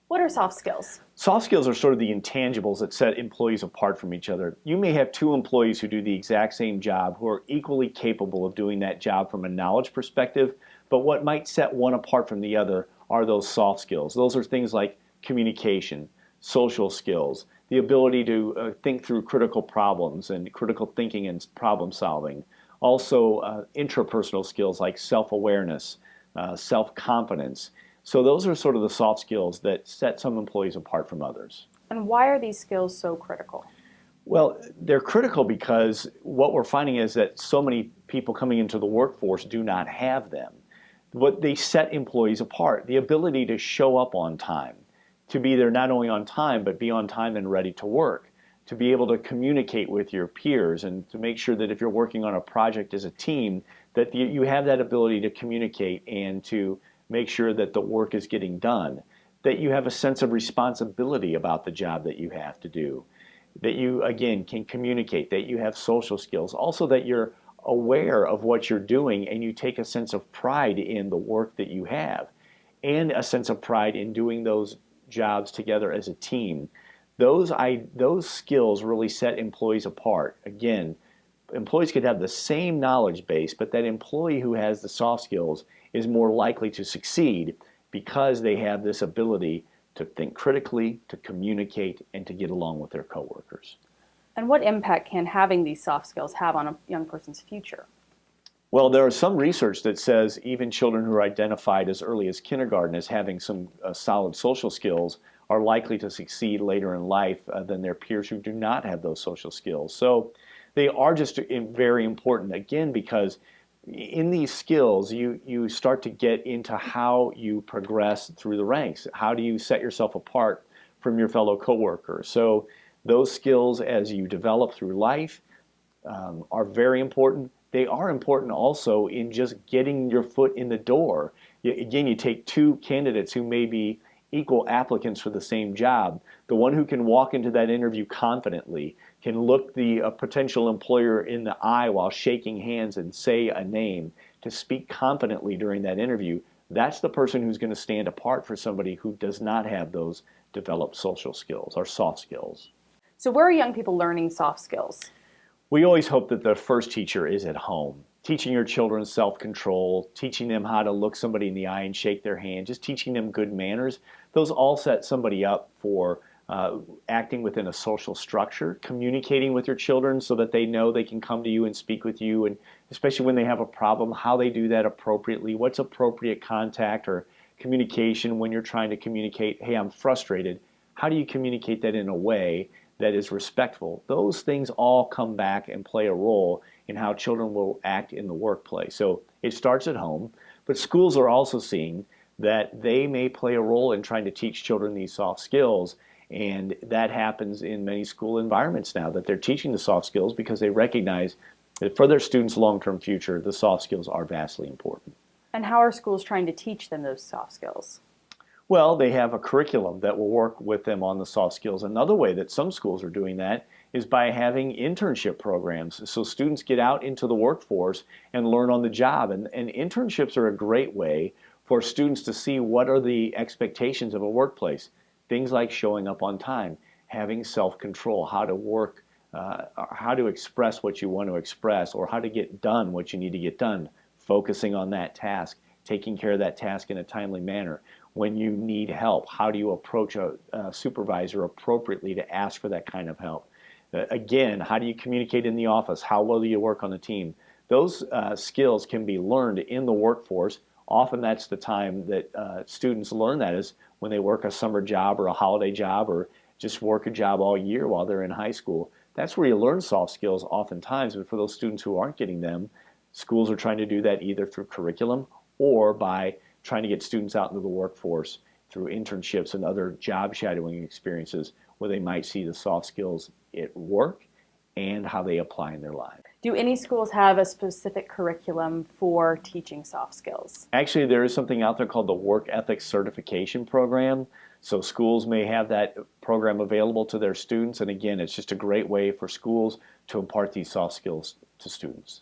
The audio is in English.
What are soft skills? Soft skills are sort of the intangibles that set employees apart from each other. You may have two employees who do the exact same job who are equally capable of doing that job from a knowledge perspective, but what might set one apart from the other are those soft skills. Those are things like communication, social skills, the ability to think through critical problems and critical thinking and problem solving. Also, interpersonal skills like self-awareness, self-confidence. So those are sort of the soft skills that set some employees apart from others. And why are these skills so critical? Well, they're critical because what we're finding is that so many people coming into the workforce do not have them. What they set employees apart, the ability to show up on time, to be there not only on time, but be on time and ready to work, to be able to communicate with your peers and to make sure that if you're working on a project as a team, that you have that ability to communicate and to make sure that the work is getting done, that you have a sense of responsibility about the job that you have to do, that you, again, can communicate, that you have social skills, also that you're aware of what you're doing and you take a sense of pride in the work that you have and a sense of pride in doing those jobs together as a team. Those skills really set employees apart. Again, employees could have the same knowledge base, but that employee who has the soft skills is more likely to succeed because they have this ability to think critically, to communicate, and to get along with their coworkers. And what impact can having these soft skills have on a young person's future? Well, there is some research that says even children who are identified as early as kindergarten as having some solid social skills are likely to succeed later in life than their peers who do not have those social skills. So they are just very important, again, because in these skills, you start to get into how you progress through the ranks. How do you set yourself apart from your fellow coworkers? So those skills, as you develop through life, are very important. They are important also in just getting your foot in the door. Again, you take two candidates who may be equal applicants for the same job. The one who can walk into that interview confidently, can look the potential employer in the eye while shaking hands and say a name, to speak confidently during that interview, that's the person who's going to stand apart for somebody who does not have those developed social skills or soft skills. So where are young people learning soft skills? We always hope that the first teacher is at home. Teaching your children self-control, teaching them how to look somebody in the eye and shake their hand, just teaching them good manners, those all set somebody up for acting within a social structure, communicating with your children so that they know they can come to you and speak with you, and especially when they have a problem, how they do that appropriately, what's appropriate contact or communication when you're trying to communicate, hey, I'm frustrated. How do you communicate that in a way that is respectful? Those things all come back and play a role in how children will act in the workplace. So it starts at home, but schools are also seeing that they may play a role in trying to teach children these soft skills, and that happens in many school environments now, that they're teaching the soft skills because they recognize that for their students' long-term future, the soft skills are vastly important. And how are schools trying to teach them those soft skills? Well, they have a curriculum that will work with them on the soft skills. Another way that some schools are doing that is by having internship programs. So students get out into the workforce and learn on the job. And internships are a great way for students to see what are the expectations of a workplace. Things like showing up on time, having self-control, how to work, how to express what you want to express, or how to get done what you need to get done, focusing on that task, taking care of that task in a timely manner. When you need help, how do you approach a supervisor appropriately to ask for that kind of help? Again, how do you communicate in the office? How well do you work on the team? Those skills can be learned in the workforce. Often that's the time that students learn that is when they work a summer job or a holiday job or just work a job all year while they're in high school. That's where you learn soft skills oftentimes, but for those students who aren't getting them, schools are trying to do that either through curriculum or by trying to get students out into the workforce through internships and other job shadowing experiences where they might see the soft skills at work and how they apply in their lives. Do any schools have a specific curriculum for teaching soft skills? Actually, there is something out there called the Work Ethics Certification Program. So schools may have that program available to their students. And again, it's just a great way for schools to impart these soft skills to students.